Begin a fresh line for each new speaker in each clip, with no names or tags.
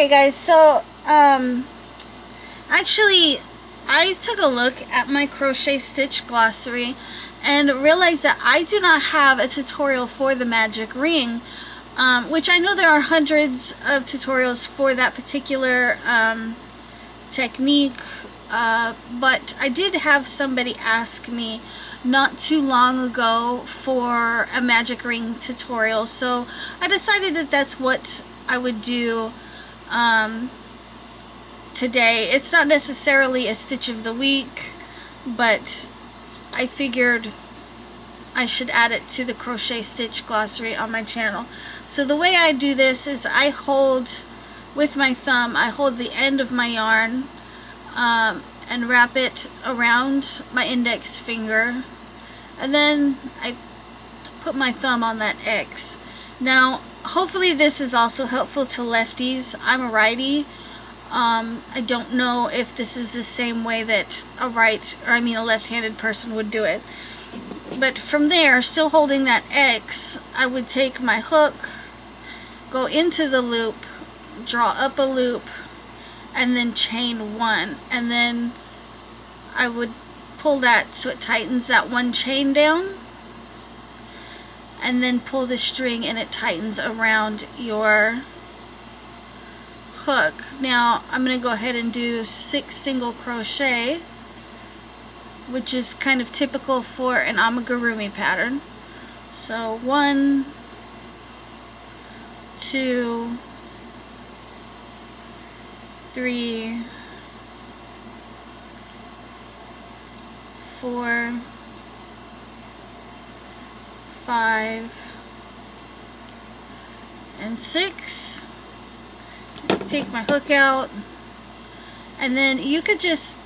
Okay guys, so actually I took a look at my crochet stitch glossary and realized that I do not have a tutorial for the magic ring, which I know there are hundreds of tutorials for that particular technique, but I did have somebody ask me not too long ago for a magic ring tutorial, so I decided that that's what I would do today. It's not necessarily a stitch of the week, but I figured I should add it to the crochet stitch glossary on my channel. So the way I do this is I hold with my thumb, I hold the end of my yarn and wrap it around my index finger, and then I put my thumb on that X. Now hopefully this is also helpful to lefties. I'm a righty. I don't know if this is the same way that a left-handed person would do it. But from there, still holding that X, I would take my hook, go into the loop, draw up a loop, and then chain one. And then I would pull that so it tightens that one chain down, and then pull the string and it tightens around your hook. Now I'm going to go ahead and do 6 single crochet, which is kind of typical for an amigurumi pattern. So 1, 2, 3, 4, 5, and 6. Take my hook out, and then you could just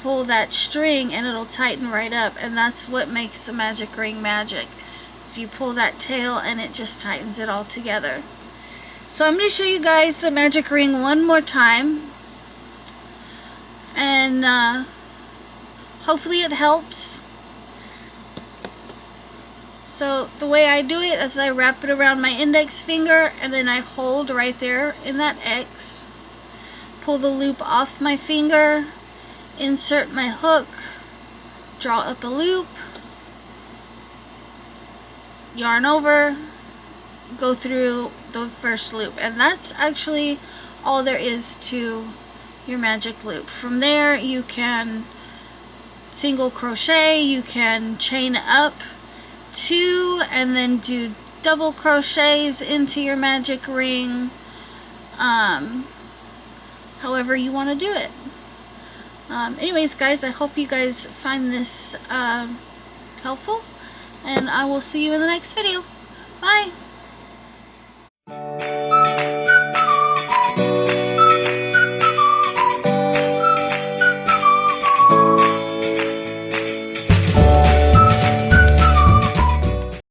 pull that string and it'll tighten right up, and that's what makes the magic ring magic. So you pull that tail and it just tightens it all together. So I'm going to show you guys the magic ring one more time, and hopefully it helps. So the way I do it is I wrap it around my index finger, and then I hold right there in that X, pull the loop off my finger, insert my hook, draw up a loop, yarn over, go through the first loop, and that's actually all there is to your magic loop. From there you can single crochet, you can chain up 2 and then do double crochets into your magic ring, however you want to do it. Anyways guys, I hope you guys find this helpful, and I will see you in the next video. Bye!